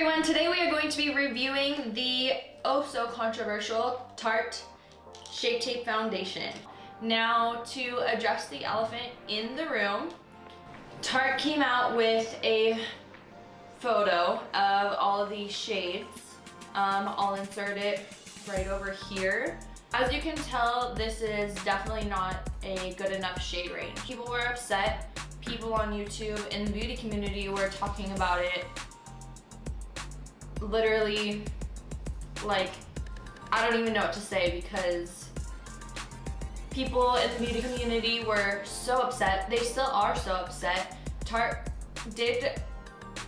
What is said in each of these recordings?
everyone, today we are going to be reviewing the oh so controversial Tarte Shape Tape Foundation. Now, to address the elephant in the room, Tarte came out with a photo of all of these shades. I'll insert it right over here. As you can tell, this is definitely not a good enough shade range. People were upset. People on YouTube in the beauty community were talking about it literally, like, I don't even know what to say, because people in the beauty community were so upset. They still are so upset. Tarte did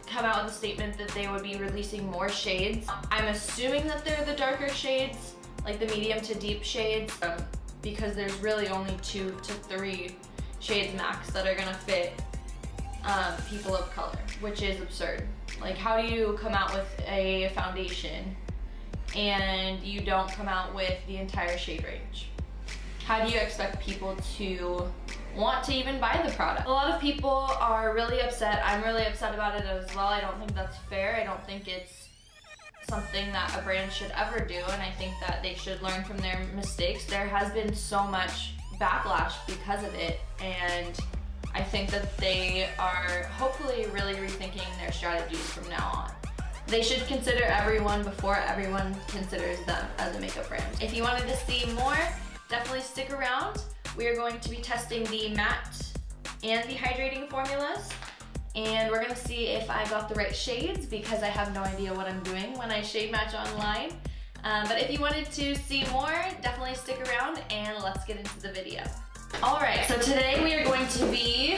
come out with a statement that they would be releasing more shades. I'm assuming that they're the darker shades, like the medium to deep shades, because there's really only 2 to 3 shades max that are gonna fit people of color, which is absurd. Like, how do you come out with a foundation and you don't come out with the entire shade range? How do you expect people to want to even buy the product? A lot of people are really upset. I'm really upset about it as well. I don't think that's fair. I don't think it's something that a brand should ever do, and I think that they should learn from their mistakes. There has been so much backlash because of it, and I think that they are hopefully really rethinking their strategies from now on. They should consider everyone before everyone considers them as a makeup brand. If you wanted to see more, definitely stick around. We are going to be testing the matte and the hydrating formulas, and we're gonna see if I got the right shades, because I have no idea what I'm doing when I shade match online. But if you wanted to see more, definitely stick around and let's get into the video. All right, so today we are going to be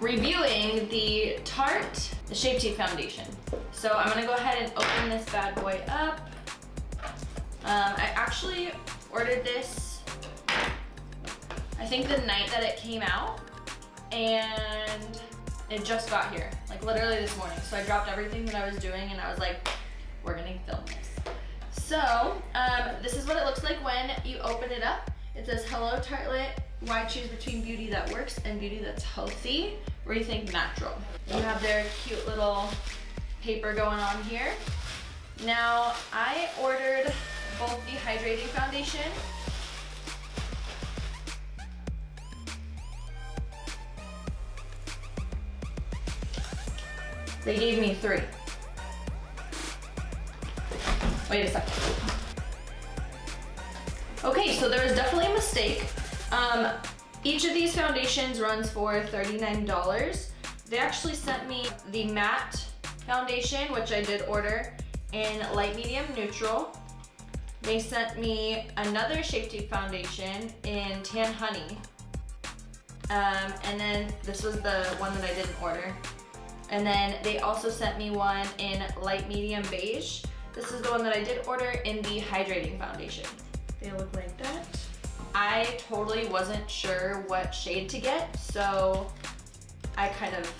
reviewing the Tarte Shape Tape Foundation. So I'm gonna go ahead and open this bad boy up. I actually ordered this, I think the night that it came out, and it just got here, like literally this morning. So I dropped everything that I was doing and I was like, we're gonna film this. So this is what it looks like when you open it up. It says, hello Tartelette, why choose between beauty that works and beauty that's healthy? Rethink natural. You have their cute little paper going on here. Now, I ordered both the hydrating foundation They gave me 3. Wait a second. Okay, so there was definitely a mistake. Each of these foundations runs for $39. They actually sent me the matte foundation, which I did order, in light, medium, neutral. They sent me another Shape Tape foundation in tan honey. And then this was the one that I didn't order. And then they also sent me one in light, medium, beige. This is the one that I did order in the hydrating foundation. They look like that. I totally wasn't sure what shade to get, so I kind of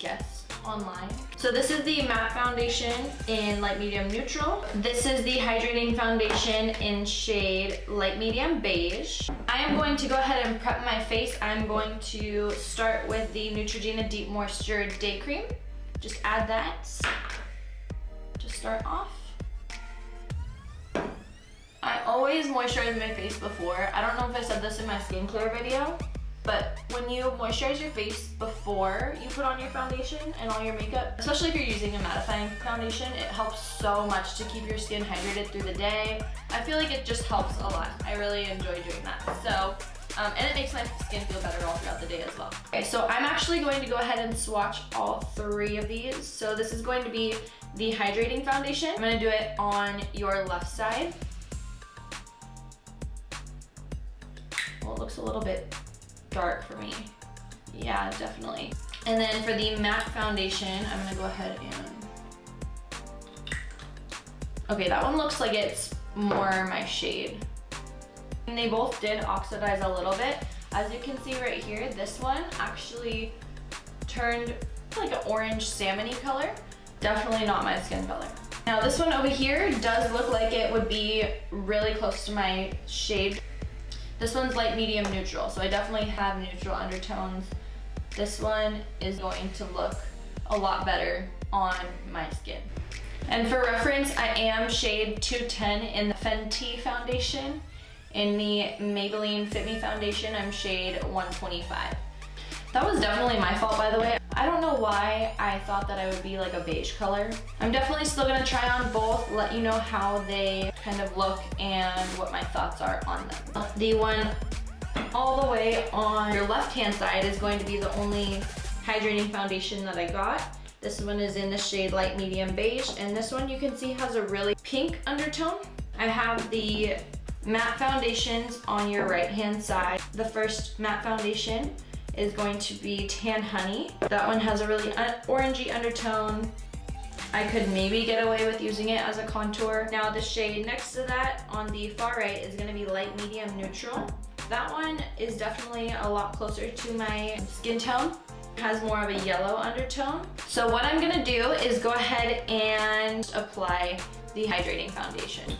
guessed online. So this is the matte foundation in light, medium, neutral. This is the hydrating foundation in shade light, medium, beige. I am going to go ahead and prep my face. I'm going to start with the Neutrogena Deep Moisture Day Cream. Just add that to start off. I always moisturize my face before. I don't know if I said this in my skincare video, but when you moisturize your face before you put on your foundation and all your makeup, especially if you're using a mattifying foundation, it helps so much to keep your skin hydrated through the day. I feel like it just helps a lot. I really enjoy doing that. So, and it makes my skin feel better all throughout the day as well. Okay, so I'm actually going to go ahead and swatch all 3 of these. So this is going to be the hydrating foundation. I'm gonna do it on your left side. Well, it looks a little bit dark for me. Yeah, definitely. And then for the matte foundation, I'm gonna go ahead and... Okay, that one looks like it's more my shade. And they both did oxidize a little bit. As you can see right here, this one actually turned like an orange salmon-y color. Definitely not my skin color. Now this one over here does look like it would be really close to my shade. This one's light, medium, neutral, so I definitely have neutral undertones. This one is going to look a lot better on my skin. And for reference, I am shade 210 in the Fenty foundation. In the Maybelline Fit Me foundation, I'm shade 125. That was definitely my fault, by the way. I don't know why I thought that I would be like a beige color. I'm definitely still gonna try on both, let you know how they kind of look and what my thoughts are on them. The one all the way on your left-hand side is going to be the only hydrating foundation that I got. This one is in the shade light medium beige, and this one you can see has a really pink undertone. I have the matte foundations on your right-hand side. The first matte foundation is going to be Tan Honey. That one has a really orangey undertone. I could maybe get away with using it as a contour. Now the shade next to that on the far right is gonna be light medium neutral. That one is definitely a lot closer to my skin tone. Has more of a yellow undertone. So what I'm gonna do is go ahead and apply the hydrating foundation.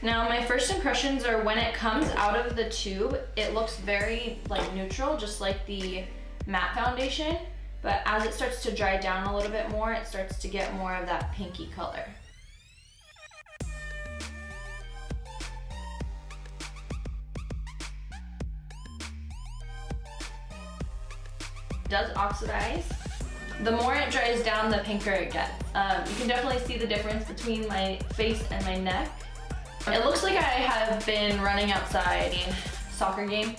Now my first impressions are when it comes out of the tube, it looks very like neutral, just like the matte foundation. But as it starts to dry down a little bit more, it starts to get more of that pinky color. It does oxidize. The more it dries down, the pinker it gets. You can definitely see the difference between my face and my neck. It looks like I have been running outside in a soccer game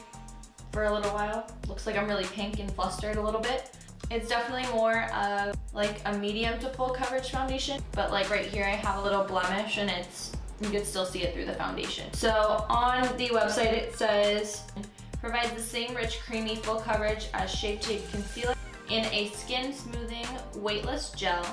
for a little while. Looks like I'm really pink and flustered a little bit. It's definitely more of like a medium to full coverage foundation, but like right here I have a little blemish and you can still see it through the foundation. So on the website it says, provides the same rich, creamy, full coverage as Shape Tape Concealer in a skin smoothing, weightless gel.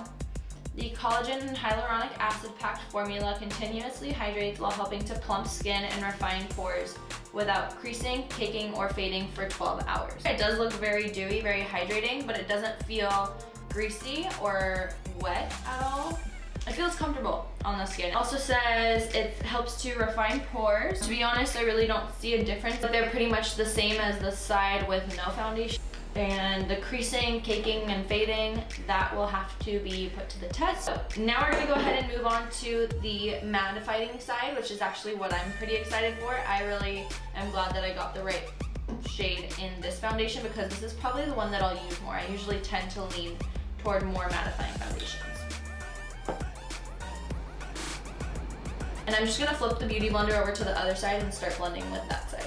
The collagen and hyaluronic acid packed formula continuously hydrates while helping to plump skin and refine pores without creasing, caking, or fading for 12 hours. It does look very dewy, very hydrating, but it doesn't feel greasy or wet at all. It feels comfortable on the skin. It also says it helps to refine pores. To be honest, I really don't see a difference, but they're pretty much the same as the side with no foundation. And the creasing, caking, and fading, that will have to be put to the test. So now we're gonna go ahead and move on to the mattifying side, which is actually what I'm pretty excited for. I really am glad that I got the right shade in this foundation because this is probably the one that I'll use more. I usually tend to lean toward more mattifying foundations. And I'm just gonna flip the Beauty Blender over to the other side and start blending with that side.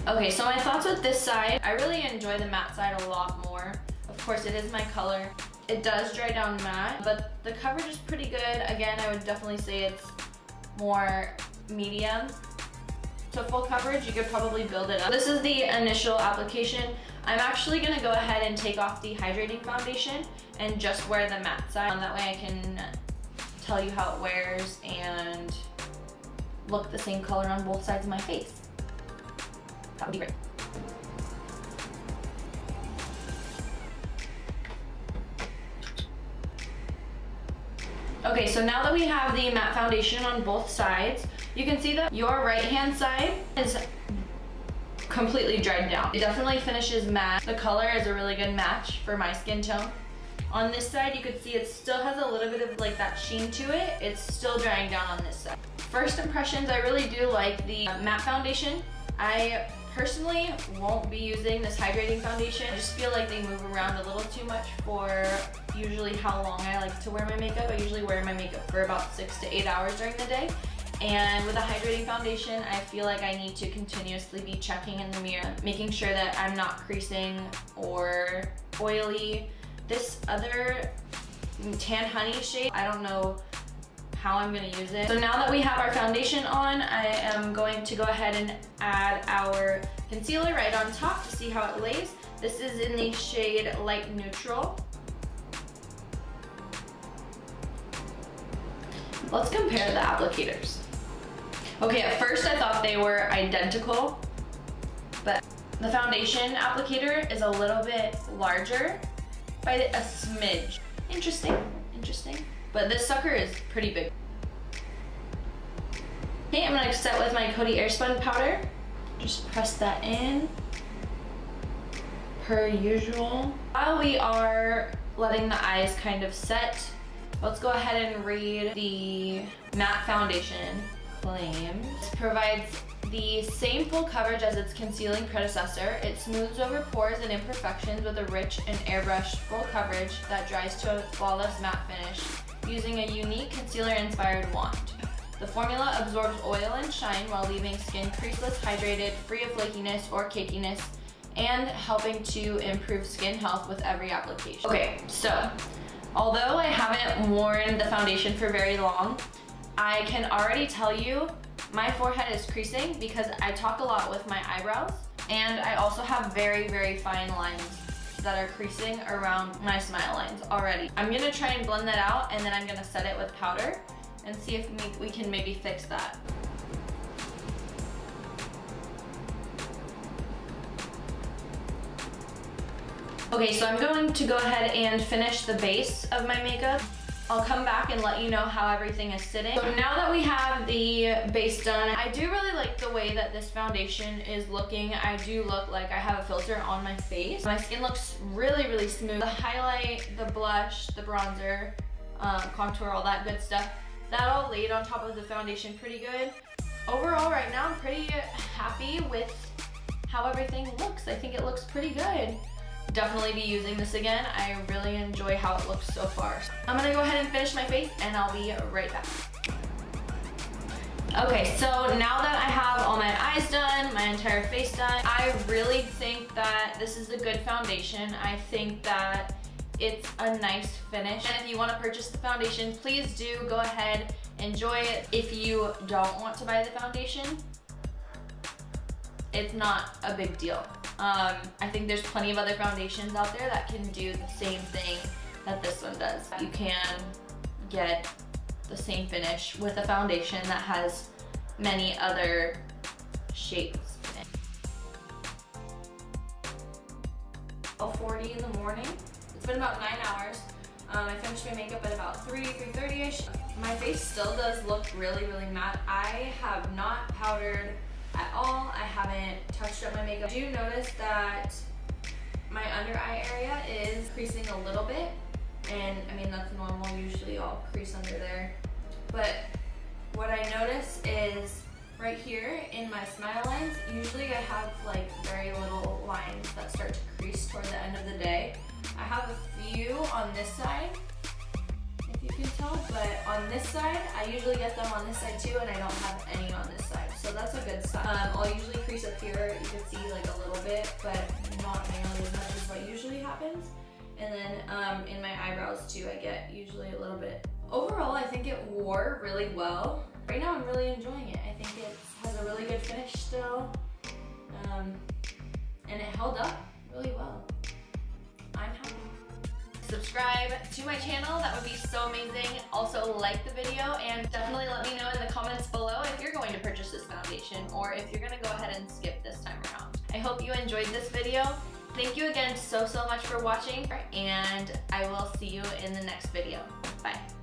Okay, so my thoughts with this side, I really enjoy the matte side a lot more. Of course, it is my color. It does dry down matte, but the coverage is pretty good. Again, I would definitely say it's more medium. So full coverage, you could probably build it up. This is the initial application. I'm actually gonna go ahead and take off the hydrating foundation and just wear the matte side. That way I can tell you how it wears and look the same color on both sides of my face. That would be great. Okay, so now that we have the matte foundation on both sides, you can see that your right-hand side is completely dried down. It definitely finishes matte. The color is a really good match for my skin tone. On this side, you can see it still has a little bit of like that sheen to it. It's still drying down on this side. First impressions, I really do like the matte foundation. I personally won't be using this hydrating foundation. I just feel like they move around a little too much for usually how long I like to wear my makeup. I usually wear my makeup for about 6 to 8 hours during the day. And with a hydrating foundation, I feel like I need to continuously be checking in the mirror, making sure that I'm not creasing or oily. This other Tan Honey shade, I don't know how I'm gonna use it. So now that we have our foundation on, I am going to go ahead and add our concealer right on top to see how it lays. This is in the shade Light Neutral. Let's compare the applicators. Okay, at first I thought they were identical, but the foundation applicator is a little bit larger by a smidge. Interesting, interesting. but this sucker is pretty big. Okay, I'm gonna set with my Coty Airspun powder. Just press that in, per usual. While we are letting the eyes kind of set, let's go ahead and read the matte foundation claims. This provides the same full coverage as its concealing predecessor. It smooths over pores and imperfections with a rich and airbrushed full coverage that dries to a flawless matte finish using a unique concealer-inspired wand. The formula absorbs oil and shine while leaving skin creaseless, hydrated, free of flakiness or cakiness, and helping to improve skin health with every application. Okay, so although I haven't worn the foundation for very long, I can already tell you my forehead is creasing because I talk a lot with my eyebrows, and I also have very, very fine lines that are creasing around my smile lines already. I'm gonna try and blend that out, and then I'm gonna set it with powder and see if we can maybe fix that. Okay, so I'm going to go ahead and finish the base of my makeup. I'll come back and let you know how everything is sitting. So now that we have the base done, I do really like the way that this foundation is looking. I do look like I have a filter on my face. My skin looks really, really smooth. The highlight, the blush, the bronzer, contour, all that good stuff, that all laid on top of the foundation pretty good. Overall, right now, I'm pretty happy with how everything looks. I think it looks pretty good. Definitely be using this again. I really enjoy how it looks so far. I'm gonna go ahead and finish my face and I'll be right back. Okay, so now that I have all my eyes done, my entire face done, I really think that this is a good foundation. I think that it's a nice finish. And if you want to purchase the foundation, please do go ahead, enjoy it. If you don't want to buy the foundation, it's not a big deal. I think there's plenty of other foundations out there that can do the same thing that this one does. You can get the same finish with a foundation that has many other shades in it. 12:40 in the morning. It's been about 9 hours. I finished my makeup at about 3:30ish. My face still does look really, really matte. I have not powdered at all. I haven't touched up my makeup. I do notice that my under eye area is creasing a little bit, and I mean that's normal. Usually I'll crease under there, but what I notice is right here in my smile lines, usually I have like very little lines that start to crease toward the end of the day. I have a few on this side, if you can tell, but on this side, I usually get them on this side too, and I don't have any on this side, so that's a good sign. I'll usually crease up here, you can see like a little bit, but not nearly as much as what usually happens. And then in my eyebrows too, I get usually a little bit. Overall, I think it wore really well. Right now, I'm really enjoying it. I think it has a really good finish still, and it held up really well. I'm happy. Subscribe to my channel, that would be so amazing. Also like the video, and definitely let me know in the comments below if you're going to purchase this foundation or if you're gonna go ahead and skip this time around. I hope you enjoyed this video. Thank you again so much for watching, and I will see you in the next video. Bye.